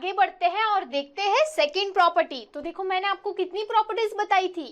आगे बढ़ते हैं और देखते हैं सेकंड प्रॉपर्टी। तो देखो मैंने आपको कितनी प्रॉपर्टीज बताई थी,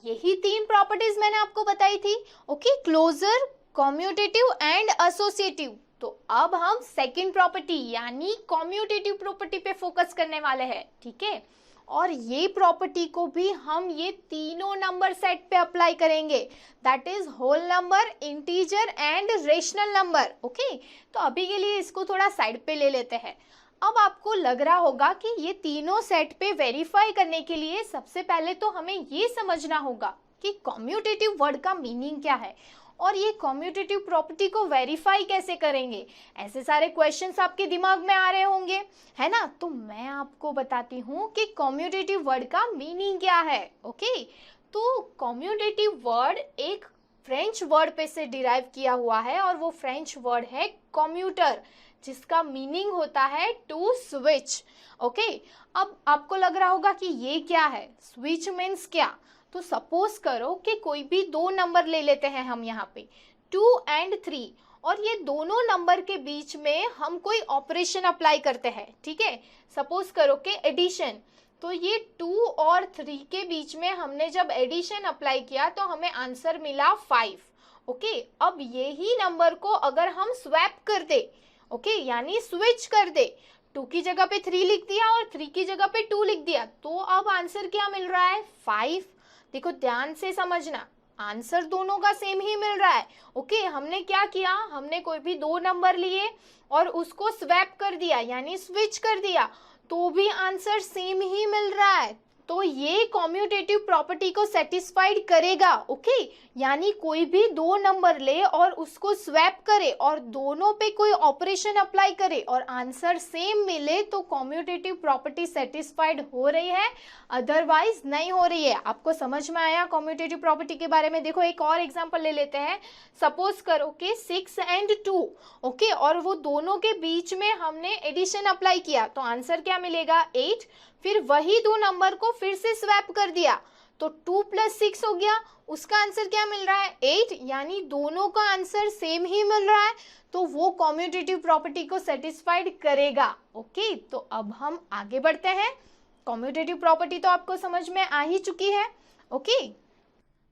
यही 3 प्रॉपर्टीज मैंने आपको बताई थी। Okay, closure, commutative and associative. तो अब हम सेकंड प्रॉपर्टी यानी कम्यूटेटिव प्रॉपर्टी पे फोकस करने वाले हैं, ठीक है। और ये प्रॉपर्टी को भी हम ये तीनों नंबर सेट पे अप्लाई करेंगे, that is whole number, integer and rational number. Okay, तो अभी के लिए इसको थोड़ा साइड पे ले लेते हैं। अब आपको लग रहा होगा कि ये तीनों सेट पे वेरीफाई करने के लिए सबसे पहले तो हमें ये समझना होगा कि कम्यूटेटिव वर्ड का मीनिंग क्या है और ये कम्यूटेटिव प्रॉपर्टी को वेरीफाई कैसे करेंगे। ऐसे सारे क्वेश्चंस आपके दिमाग में आ रहे होंगे, है ना। तो मैं आपको बताती हूँ कि कम्यूटेटिव वर्ड का मीनिंग क्या है। ओके, तो कम्यूटेटिव वर्ड एक फ्रेंच वर्ड पे से डिराइव किया हुआ है और वो फ्रेंच वर्ड है कम्यूटर, जिसका मीनिंग होता है टू स्विच। ओके, अब आपको लग रहा होगा कि ये क्या है, स्विच मीन्स क्या। तो सपोज करो कि कोई भी 2 नंबर ले लेते हैं हम यहाँ पे 2 और 3, और ये दोनों नंबर के बीच में हम कोई ऑपरेशन अप्लाई करते हैं, ठीक है। सपोज करो कि एडिशन, तो ये 2 और 3 के बीच में हमने जब एडिशन अप्लाई किया तो हमें आंसर मिला 5। ओके, अब यही नंबर को अगर हम स्वैप कर दे, ओके, यानी स्विच कर दे, 2 की जगह पे 3 लिख दिया और 3 की जगह पे 2 लिख दिया, तो अब आंसर क्या मिल रहा है, 5। देखो ध्यान से समझना, आंसर दोनों का सेम ही मिल रहा है। ओके, हमने क्या किया, हमने कोई भी 2 नंबर लिए और उसको स्वैप कर दिया यानी स्विच कर दिया, तो भी आंसर सेम ही मिल रहा है। तो ये कम्यूटेटिव प्रॉपर्टी को सेटिस्फाइड करेगा। ओके, यानी कोई भी 2 नंबर ले और उसको स्वैप करे और दोनों पे कोई ऑपरेशन अप्लाई करे और आंसर सेम मिले तो कम्यूटेटिव प्रॉपर्टी सेटिस्फाइड हो रही है, अदरवाइज नहीं हो रही है। आपको समझ में आया कम्यूटेटिव प्रॉपर्टी के बारे में। देखो एक और एग्जांपल ले लेते हैं। सपोज करो कि 6 और 2, ओके, और वो दोनों के बीच में हमने एडिशन अप्लाई किया तो आंसर क्या मिलेगा, 8। फिर वही 2 नंबर को फिर से स्वैप कर दिया तो 2 + 6 हो गया, उसका आंसर क्या मिल रहा है, 8, यानी दोनों का आंसर सेम ही मिल रहा है, तो वो कम्यूटेटिव प्रॉपर्टी को सेटिस्फाइड करेगा। ओके, तो अब हम आगे बढ़ते हैं। कम्यूटेटिव प्रॉपर्टी तो आपको समझ में आ ही चुकी है। ओके,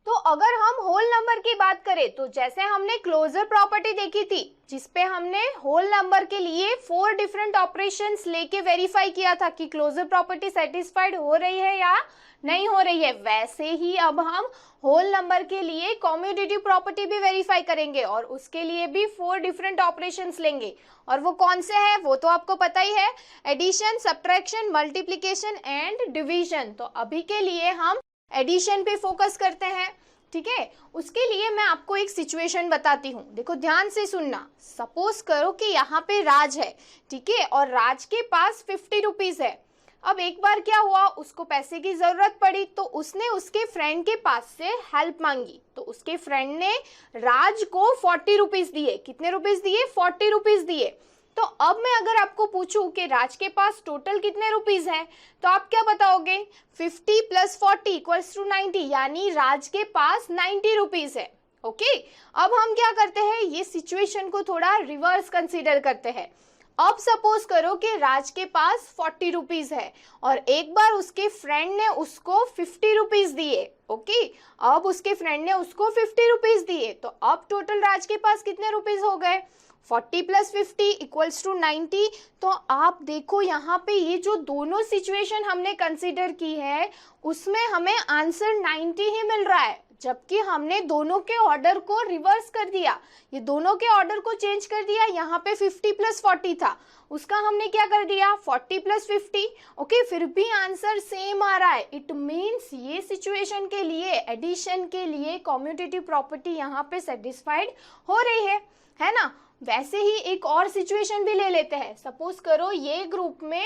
तो अगर हम होल नंबर की बात करें तो जैसे हमने क्लोजर प्रॉपर्टी देखी थी जिसपे हमने होल नंबर के लिए 4 डिफरेंट ऑपरेशंस लेके वेरीफाई किया था कि क्लोजर प्रॉपर्टी सेटिस्फाइड हो रही है या नहीं हो रही है, वैसे ही अब हम होल नंबर के लिए कम्यूटेटिव प्रॉपर्टी भी वेरीफाई करेंगे और उसके लिए भी 4 डिफरेंट ऑपरेशंस लेंगे। और वो कौन से हैं वो तो आपको पता ही है, addition, subtraction, multiplication and division. तो अभी के लिए हम एडिशन पे फोकस करते हैं, ठीक है। उसके लिए मैं आपको एक सिचुएशन बताती हूँ, देखो ध्यान से सुनना। सपोज करो कि यहाँ पे राज है, ठीक है, और राज के पास 50 रुपीज है। अब एक बार क्या हुआ, उसको पैसे की जरूरत पड़ी तो उसने उसके फ्रेंड के पास से हेल्प मांगी, तो उसके फ्रेंड ने राज को 40 रुपीज दिए। कितने रुपीज दिए, 40 रुपीज दिए। तो अब मैं अगर आपको पूछूं कि राज के पास टोटल कितने रुपीस हैं, तो आप क्या बताओगे, 50 + 40 = 90, यानी राज के पास 90 रुपीस है। ओके, अब हम क्या करते हैं, ये सिचुएशन को थोड़ा रिवर्स कंसीडर करते हैं। अब सपोज करो कि राज के पास 40 रुपीस है और एक बार उसके फ्रेंड ने उसको 50 रुपीस दिए। ओके, अब उसके फ्रेंड ने उसको 50 रुपीस दिए, तो अब टोटल राज के पास कितने रुपीस हो गए, 40 + 50 = 90। तो आप देखो यहाँ पे ये जो दोनों सिचुएशन हमने कंसीडर की है उसमें हमें आंसर 90 ही मिल रहा है, जबकि हमने दोनों के ऑर्डर को रिवर्स कर दिया, ये दोनों के ऑर्डर को चेंज कर दिया। यहाँ पे 50 + 40 था, उसका हमने क्या कर दिया, 40 + 50। ओके, फिर भी आंसर सेम आ रहा है। इट मीन्स ये सिचुएशन के लिए, एडिशन के लिए कम्यूटेटिव प्रॉपर्टी यहाँ पे सेटिस्फाइड हो रही है ना। वैसे ही एक और सिचुएशन भी ले लेते हैं। सपोज करो ये ग्रुप में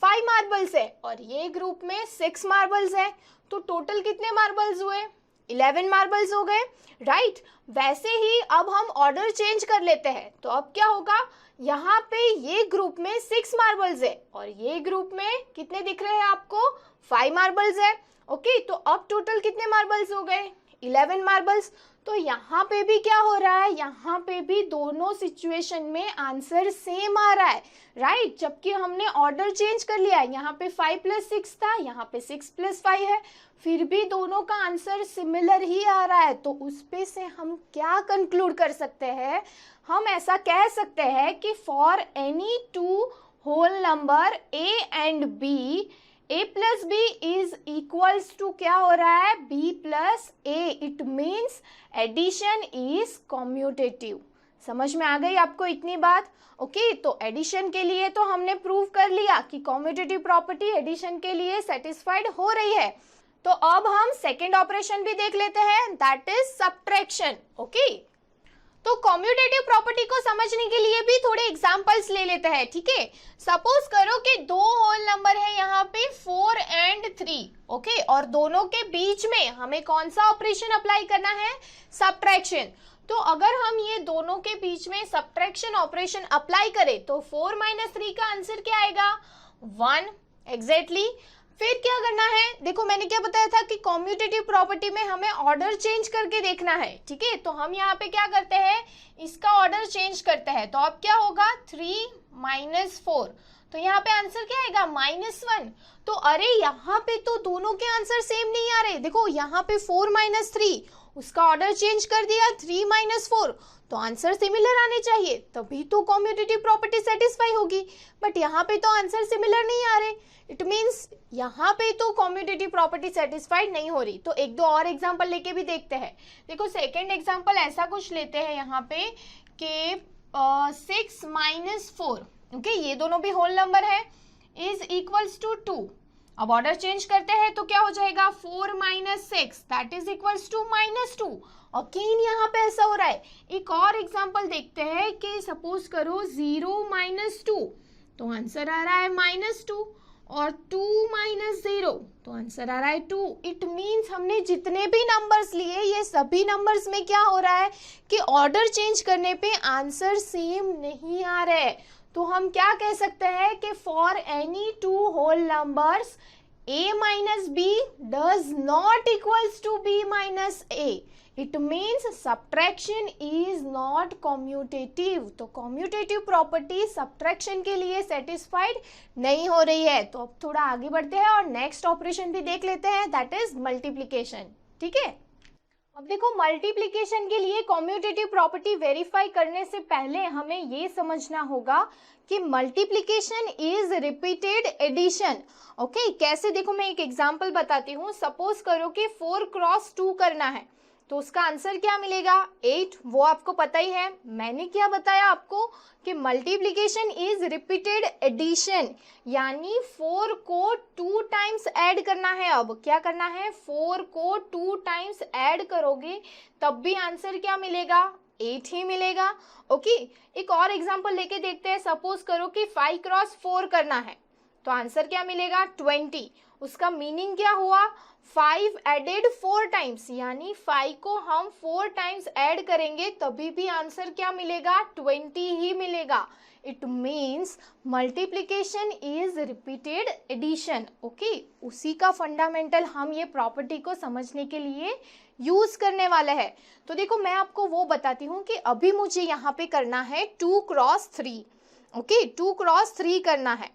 5 मार्बल्स है और ये ग्रुप में 6 मार्बल्स है, तो टोटल कितने मार्बल्स हुए, 11 मार्बल्स हो गए, राइट। वैसे ही अब हम ऑर्डर चेंज कर लेते हैं, तो अब क्या होगा, यहाँ पे ये ग्रुप में 6 मार्बल्स है और ये ग्रुप में कितने दिख रहे हैं आपको, 5 मार्बल्स है। ओके, तो अब टोटल कितने मार्बल्स हो गए, 11 मार्बल्स। तो यहाँ पे भी क्या हो रहा है, यहाँ पे भी दोनों सिचुएशन में आंसर सेम आ रहा है, राइट। जबकि हमने ऑर्डर चेंज कर लिया है, यहाँ पे 5 + 6 था, यहाँ पे 6 + 5 है, फिर भी दोनों का आंसर सिमिलर ही आ रहा है। तो उस पे से हम क्या कंक्लूड कर सकते हैं, हम ऐसा कह सकते हैं कि for any two whole number a and b, a + b is equals to क्या हो रहा है, b + a। It means addition is commutative. समझ में आ गई आपको इतनी बात? ओके, तो एडिशन के लिए तो हमने प्रूव कर लिया कि कॉम्यूटेटिव प्रॉपर्टी एडिशन के लिए सेटिस्फाइड हो रही है। तो अब हम सेकेंड ऑपरेशन भी देख लेते हैं, दैट इज सब्ट्रैक्शन। ओके, तो कॉम्यूटेटिव प्रॉपर्टी को समझने के लिए भी थोड़े एग्जांपल्स ले लेते हैं, ठीक है। सपोज करो कि दो होल नंबर है यहाँ पे 4 और 3, ओके, और दोनों के बीच में हमें कौन सा ऑपरेशन अप्लाई करना है, सब्ट्रैक्शन। तो अगर हम ये दोनों के बीच में सब्ट्रैक्शन ऑपरेशन अप्लाई करें तो 4 - 3 का आंसर क्या आएगा, 1 एग्जैक्टली। फिर क्या करना है, देखो मैंने क्या बताया था कि कॉम्यूटेटिव प्रॉपर्टी में हमें ऑर्डर चेंज करके देखना है, ठीक है। तो हम यहाँ पे क्या करते हैं, इसका ऑर्डर चेंज करते हैं। तो अब क्या होगा, 3 - 4, तो यहाँ पे आंसर क्या आएगा, -1। तो अरे यहाँ पे तो दोनों के आंसर सेम नहीं आ रहे, देखो यहाँ पे 4 - 3, उसका ऑर्डर चेंज कर दिया 3 - 4, तो आंसर सिमिलर आने चाहिए, तभी तो कॉम्यूटेटिव प्रॉपर्टी सेटिस्फाई होगी। बट यहाँ पे तो आंसर सिमिलर नहीं आ रहे, इट मीन्स यहाँ पे तो कॉम्यूटेटिव प्रॉपर्टी सेटिस्फाइड नहीं हो रही। तो एक दो और एग्जांपल लेके भी देखते हैं। देखो सेकंड एग्जांपल ऐसा कुछ लेते हैं यहाँ पे कि 6 - 4, ओके, ये दोनों भी होल नंबर है, इज इक्वल्स टू 2। अब ऑर्डर चेंज करते हैं तो क्या हो जाएगा, 4 - 6 that is equals to -2। Again यहाँ पे ऐसा हो रहा है। एक और एग्जांपल देखते हैं कि सपोज करो 0 - 2, तो आंसर आ रहा है -2, और 2 - 0, तो आंसर आ रहा है 2। इट मीन्स हमने जितने भी नंबर्स लिए ये सभी नंबर्स में क्या हो रहा है कि ऑर्डर चेंज करने पे आंसर सेम नहीं आ रहे हैं। तो हम क्या कह सकते हैं कि for any two whole numbers a - b does not equals to b - a. It means subtraction is not commutative. तो commutative property subtraction के लिए satisfied नहीं हो रही है। तो अब थोड़ा आगे बढ़ते हैं और नेक्स्ट ऑपरेशन भी देख लेते हैं, that is multiplication, ठीक है। अब देखो मल्टीप्लिकेशन के लिए कॉम्यूटेटिव प्रॉपर्टी वेरीफाई करने से पहले हमें ये समझना होगा कि multiplication is repeated addition. Okay, कैसे, देखो मैं एक एग्जांपल बताती हूँ। सपोज करो कि 4 × 2 करना है, तो उसका आंसर क्या मिलेगा, 8। वो आपको पता ही है। मैंने क्या बताया आपको कि मल्टीप्लिकेशन इज रिपीटेड एडिशन, यानी 4 को 2 टाइम्स ऐड करना है। अब क्या करना है, 4 को 2 टाइम्स ऐड करोगे तब भी आंसर क्या मिलेगा, 8 ही मिलेगा। ओके, एक और एग्जांपल लेके देखते हैं। सपोज करो कि 5 × 4 करना है, तो आंसर क्या मिलेगा, 20। उसका मीनिंग क्या हुआ, 5 एडेड 4 टाइम्स, यानी 5 को हम 4 टाइम्स ऐड करेंगे तभी भी आंसर क्या मिलेगा, 20 ही मिलेगा। It means multiplication is repeated addition. Okay, उसी का फंडामेंटल हम ये प्रॉपर्टी को समझने के लिए यूज करने वाले हैं। तो देखो मैं आपको वो बताती हूँ कि अभी मुझे यहाँ पे करना है 2 × 3। ओके, 2 × 3 करना है,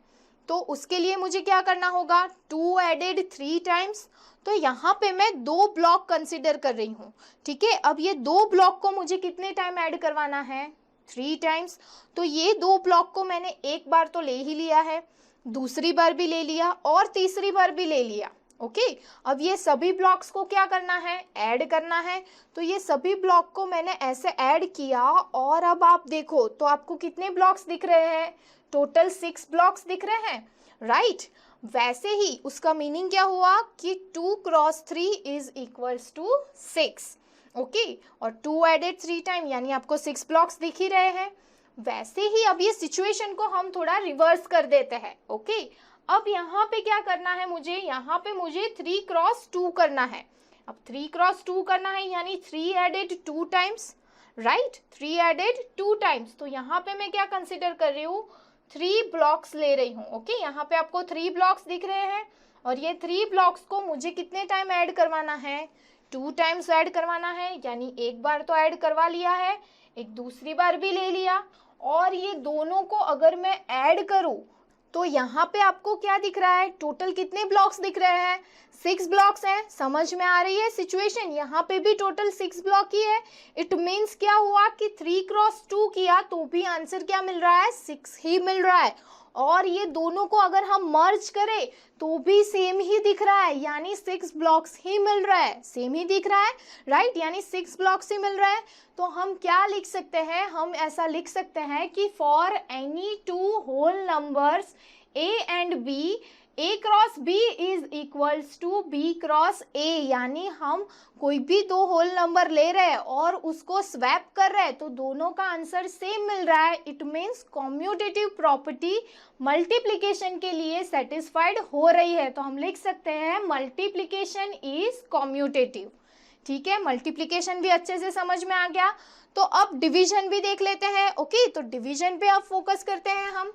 तो उसके लिए मुझे क्या करना होगा, 2 एडेड 3 टाइम्स। तो यहाँ पे मैं 2 ब्लॉक कंसिडर कर रही हूँ, ठीक है। अब ये 2 ब्लॉक को मुझे कितने टाइम ऐड करवाना है, 3 टाइम्स। तो ये 2 ब्लॉक को मैंने एक बार तो ले ही लिया है, दूसरी बार भी ले लिया और तीसरी बार भी ले लिया। ओके, अब ये सभी ब्लॉक्स को क्या करना है, ऐड करना है। तो ये सभी ब्लॉक को मैंने ऐसे ऐड किया और अब आप देखो तो आपको कितने ब्लॉक्स दिख रहे हैं, टोटल 6 ब्लॉक्स दिख रहे हैं, राइट। वैसे ही उसका मीनिंग क्या हुआ कि 2 × 3 इज इक्वल्स टू 6। ओके, और 2 एडेड 3 टाइम यानी आपको 6 ब्लॉक्स दिख ही रहे हैं। वैसे ही अब ये सिचुएशन को हम थोड़ा रिवर्स कर देते हैं। ओके, अब यहाँ पे क्या करना है मुझे, यहाँ पे मुझे 3 × 2 करना है। अब 3 × 2 करना है यानी 3 added 2 times, right, 3 added 2 times. तो यहाँ पे मैं क्या कंसिडर कर रही हूँ, 3 ब्लॉक्स ले रही हूँ। ओके, यहाँ पे आपको 3 ब्लॉक्स दिख रहे हैं और ये 3 ब्लॉक्स को मुझे कितने टाइम ऐड करवाना है, 2 टाइम्स ऐड करवाना है, यानी एक बार तो ऐड करवा लिया है, एक दूसरी बार भी ले लिया, और ये दोनों को अगर मैं ऐड करूं तो यहाँ पे आपको क्या दिख रहा है, टोटल कितने ब्लॉक्स दिख रहे हैं, 6 ब्लॉक्स हैं। समझ में आ रही है सिचुएशन, यहाँ पे भी टोटल 6 ब्लॉक ही है। इट मीन्स क्या हुआ कि 3 क्रॉस 2 किया तो भी आंसर क्या मिल रहा है, 6 ही मिल रहा है। और ये दोनों को अगर हम मर्ज करें तो भी सेम ही दिख रहा है, यानी 6 ब्लॉक्स ही मिल रहा है, सेम ही दिख रहा है, राइट, यानी 6 ब्लॉक्स ही मिल रहा है। तो हम क्या लिख सकते हैं, हम ऐसा लिख सकते हैं कि for any 2 whole numbers a and b, a cross b is equals to b cross a, यानी हम कोई भी 2 होल नंबर ले रहे हैं और उसको स्वैप कर रहे हैं तो दोनों का आंसर सेम मिल रहा है। It means commutative property multiplication के लिए सेटिस्फाइड हो रही है। तो हम लिख सकते हैं मल्टीप्लिकेशन इज कॉम्यूटेटिव। ठीक है, मल्टीप्लिकेशन भी अच्छे से समझ में आ गया। तो अब डिवीजन भी देख लेते हैं। ओके, तो डिवीजन पे अब फोकस करते हैं हम।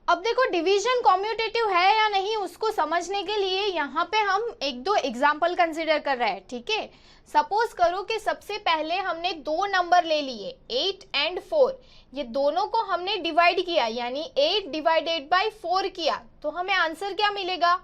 अब देखो डिवीजन कॉम्यूटेटिव है या नहीं उसको समझने के लिए यहाँ पे हम 1-2 एग्जाम्पल कंसिडर कर रहे हैं। ठीक है, सपोज करो कि सबसे पहले हमने 2 नंबर ले लिए 8 एंड 4, ये दोनों को हमने डिवाइड किया, यानी 8 डिवाइडेड बाय 4 किया, तो हमें आंसर क्या मिलेगा,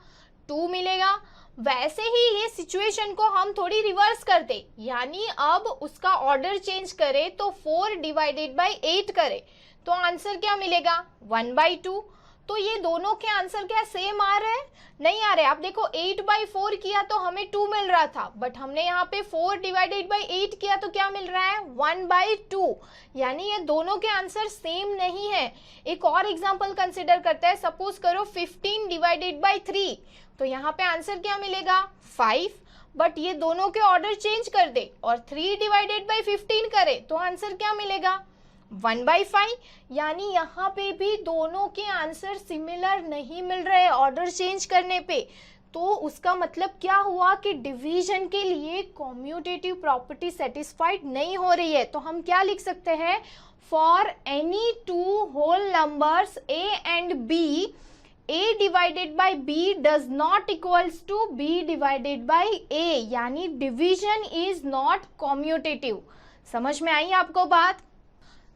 2 मिलेगा। वैसे ही ये सिचुएशन को हम थोड़ी रिवर्स कर दे, यानी अब उसका ऑर्डर चेंज करें तो 4 डिवाइडेड बाय 8 करें तो आंसर क्या मिलेगा, 1/2। तो ये दोनों के आंसर क्या सेम आ रहे हैं, नहीं आ रहे। आप देखो 8/4 किया तो हमें 2 मिल रहा था, बट हमने यहाँ पे 4 डिवाइडेड बाय 8 किया तो क्या मिल रहा है, 1/2, यानी ये दोनों के आंसर सेम नहीं है। एक और एग्जांपल कंसिडर करते हैं। सपोज करो 15 डिवाइडेड बाय 3, तो यहाँ पे आंसर क्या मिलेगा, 5, बट ये दोनों के ऑर्डर चेंज कर दे और 3 डिवाइडेड बाय 15 करे तो आंसर क्या मिलेगा, 1/5, यानी यहाँ पे भी दोनों के आंसर सिमिलर नहीं मिल रहे ऑर्डर चेंज करने पे। तो उसका मतलब क्या हुआ कि डिवीजन के लिए कॉम्यूटेटिव प्रॉपर्टी सेटिस्फाइड नहीं हो रही है। तो हम क्या लिख सकते हैं, for any 2 whole numbers a and b, a divided by b does not equals to b divided by a, यानी डिवीजन इज नॉट कॉम्यूटेटिव। समझ में आई आपको बात।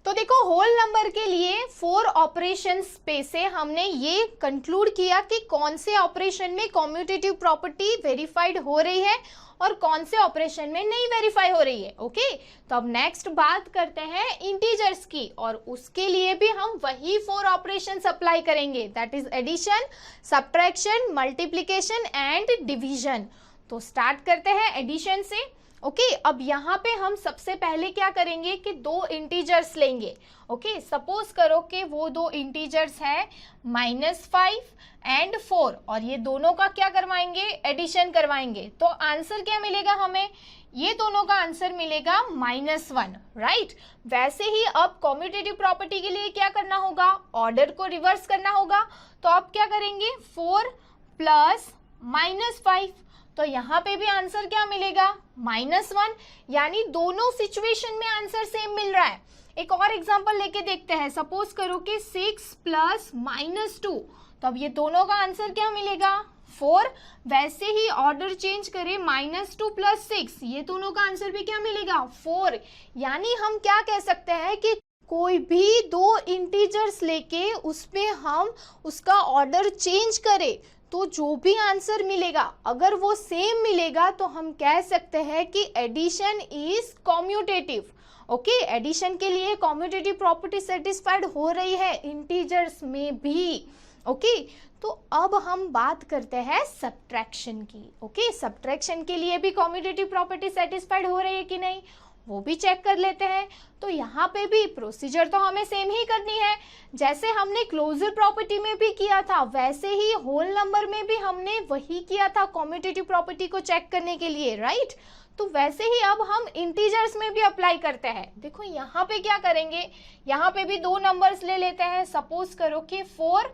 तो देखो होल नंबर के लिए 4 ऑपरेशंस पे से हमने ये कंक्लूड किया कि कौन से ऑपरेशन में कॉम्यूटेटिव प्रॉपर्टी वेरीफाइड हो रही है और कौन से ऑपरेशन में नहीं वेरीफाई हो रही है। ओके, तो अब नेक्स्ट बात करते हैं इंटीजर्स की, और उसके लिए भी हम वही 4 ऑपरेशंस अप्लाई करेंगे, that is addition, subtraction, multiplication and division. तो स्टार्ट करते हैं एडिशन से। ओके, अब यहाँ पे हम सबसे पहले क्या करेंगे कि 2 इंटीजर्स लेंगे। ओके, सपोज करो कि वो 2 इंटीजर्स हैं -5 एंड 4, और ये दोनों का क्या करवाएंगे, एडिशन करवाएंगे। तो आंसर क्या मिलेगा हमें, ये दोनों का आंसर मिलेगा -1, राइट। वैसे ही अब कॉम्यूटेटिव प्रॉपर्टी के लिए क्या करना होगा, ऑर्डर को रिवर्स करना होगा। तो अब क्या करेंगे, 4 प्लस -5, तो यहाँ पे भी आंसर क्या मिलेगा, -1, यानी दोनों सिचुएशन में आंसर सेम मिल रहा है। एक और एग्जांपल लेके देखते हैं। सपोज करो कि 6 प्लस -2, तो अब ये दोनों का आंसर क्या मिलेगा, 4। वैसे ही ऑर्डर चेंज करें, -2 प्लस 6, ये दोनों का आंसर भी क्या मिलेगा, 4। यानी हम क्या कह सकते हैं कि कोई भी 2 इंटीजर्स लेके उसमें हम उसका ऑर्डर चेंज करें तो जो भी आंसर मिलेगा अगर वो सेम मिलेगा तो हम कह सकते हैं कि addition is commutative. Okay, addition के लिए कॉम्यूटेटिव प्रॉपर्टी सेटिस्फाइड हो रही है इंटीजर्स में भी। ओके, तो अब हम बात करते हैं सब्ट्रैक्शन की। ओके, सब्ट्रैक्शन के लिए भी कॉम्यूटेटिव प्रॉपर्टी सेटिस्फाइड हो रही है कि नहीं वो भी चेक कर लेते हैं। तो यहाँ पे भी प्रोसीजर तो हमें सेम ही करनी है, जैसे हमने क्लोजर प्रॉपर्टी में भी किया था वैसे ही होल नंबर में भी हमने वही किया था कॉम्यूटेटिव प्रॉपर्टी को चेक करने के लिए, राइट। तो वैसे ही अब हम इंटीजर्स में भी अप्लाई करते हैं। देखो यहाँ पे क्या करेंगे, यहाँ पे भी 2 नंबर्स ले लेते हैं। सपोज करो कि 4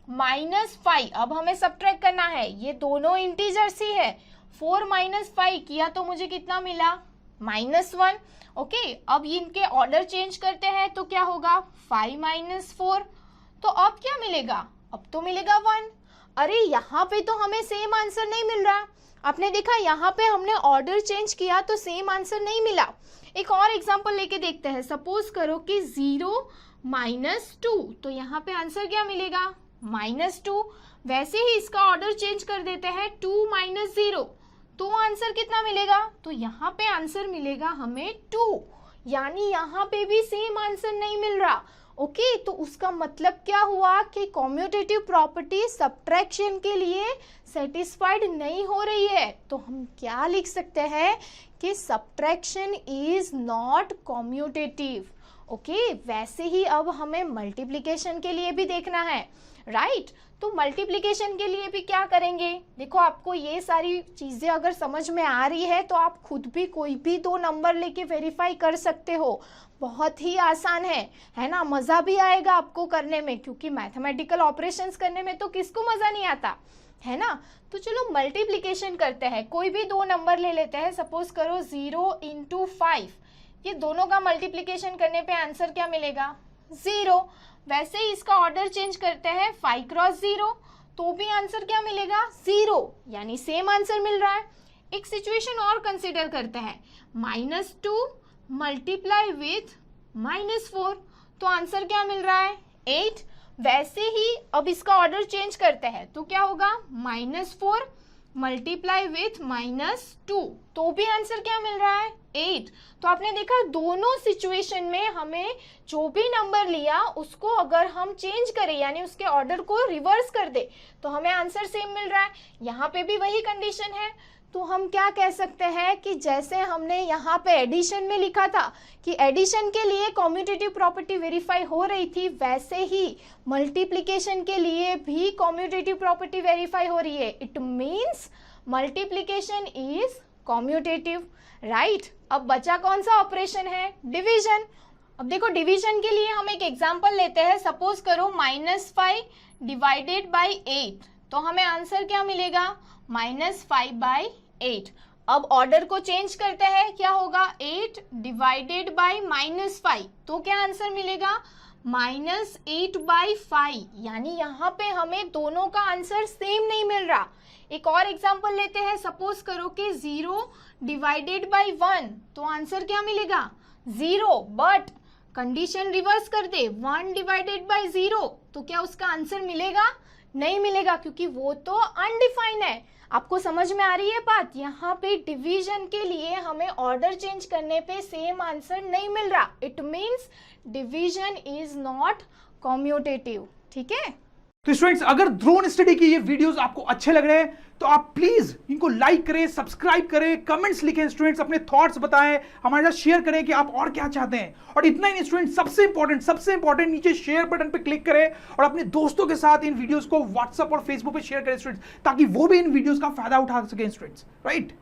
-5, अब हमें सब्ट्रैक्ट करना है, ये दोनों इंटीजर्स ही है। 4 - 5 किया तो मुझे कितना मिला, -1। ओके, अब इनके ऑर्डर चेंज करते हैं तो क्या होगा, 5 - 4, तो अब क्या मिलेगा, अब तो मिलेगा 1। अरे यहाँ पे तो हमें सेम आंसर नहीं मिल रहा। आपने देखा यहाँ पे हमने ऑर्डर चेंज किया तो सेम आंसर नहीं मिला। एक और एग्जांपल लेके देखते हैं। सपोज करो कि 0 - 2, तो यहाँ पे आंसर क्या मिलेगा? -2। वैसे ही इसका ऑर्डर चेंज कर देते हैं, 2 - 0, तो आंसर कितना मिलेगा? तो यहाँ पे आंसर मिलेगा हमें 2, यानी यहाँ पे भी सेम आंसर नहीं मिल रहा। ओके, तो उसका मतलब क्या हुआ कि कॉम्यूटेटिव प्रॉपर्टी सब्ट्रैक्शन के लिए सेटिस्फाइड नहीं हो रही है। तो हम क्या लिख सकते हैं कि subtraction is not commutative. Okay, वैसे ही अब हमें मल्टीप्लिकेशन के लिए भी देखना है, राइट? तो मल्टीप्लिकेशन के लिए भी क्या करेंगे? देखो, आपको ये सारी चीज़ें अगर समझ में आ रही है तो आप खुद भी कोई भी 2 नंबर लेके वेरीफाई कर सकते हो। बहुत ही आसान है ना? मज़ा भी आएगा आपको करने में, क्योंकि मैथमेटिकल ऑपरेशंस करने में तो किसको मज़ा नहीं आता, है ना? तो चलो मल्टीप्लिकेशन करते हैं। कोई भी 2 नंबर ले लेते हैं। सपोज करो 0 × 5, ये दोनों का मल्टीप्लिकेशन करने पे आंसर क्या मिलेगा? 0। वैसे ही इसका ऑर्डर चेंज करते हैं 5 × 0, तो भी आंसर क्या मिलेगा? 0, यानी सेम आंसर मिल रहा है। एक सिचुएशन और कंसिडर करते हैं, -2 मल्टीप्लाई विथ -4, तो आंसर क्या मिल रहा है? 8। वैसे ही अब इसका ऑर्डर चेंज करते हैं तो क्या होगा? -4 मल्टीप्लाई विथ -2, तो भी आंसर क्या मिल रहा है? 8। तो आपने देखा दोनों सिचुएशन में हमें जो भी नंबर लिया उसको अगर हम चेंज करें, यानी उसके ऑर्डर को रिवर्स कर दे, तो हमें आंसर सेम मिल रहा है। यहाँ पे भी वही कंडीशन है। तो हम क्या कह सकते हैं कि जैसे हमने यहाँ पे एडिशन में लिखा था कि एडिशन के लिए कॉम्यूटेटिव प्रॉपर्टी वेरीफाई हो रही थी, वैसे ही मल्टीप्लिकेशन के लिए भी कॉम्यूटेटिव प्रॉपर्टी वेरीफाई हो रही है। It means multiplication is commutative, right? अब बचा कौन सा ऑपरेशन है? डिवीजन। अब देखो, डिवीजन के लिए हम एक एग्जांपल लेते हैं। सपोज करो -5 डिवाइडेड बाई 8, तो हमें आंसर क्या मिलेगा? -5/8। अब ऑर्डर को चेंज करते हैं, क्या होगा? 8 डिवाइडेड बाई -5, तो क्या आंसर मिलेगा? -8/5, यानी यहाँ पे हमें दोनों का आंसर सेम नहीं मिल रहा। एक और एग्जांपल लेते हैं। सपोज करो कि 0 डिवाइडेड बाई 1, तो आंसर क्या मिलेगा? 0, बट कंडीशन रिवर्स कर दे, 1 डिवाइडेड बाई 0, तो क्या उसका आंसर मिलेगा? नहीं मिलेगा, क्योंकि वो तो अनडिफाइंड है। आपको समझ में आ रही है बात? यहाँ पे डिवीजन के लिए हमें ऑर्डर चेंज करने पे सेम आंसर नहीं मिल रहा। It means division is not commutative. ठीक है? तो स्टूडेंट्स, अगर ड्रोन स्टडी के ये वीडियोस आपको अच्छे लग रहे हैं तो आप प्लीज इनको लाइक करें, सब्सक्राइब करें, कमेंट्स लिखें। स्टूडेंट्स अपने थॉट्स बताएं, हमारे साथ शेयर करें कि आप और क्या चाहते हैं। और इतना ही नहीं स्टूडेंट्स, सबसे इंपॉर्टेंट नीचे शेयर बटन पे क्लिक करें और अपने दोस्तों के साथ इन वीडियोस को व्हाट्सएप और फेसबुक पे शेयर करें स्टूडेंट्स, ताकि वो भी इन वीडियोस का फायदा उठा सकें स्टूडेंट्स, राइट?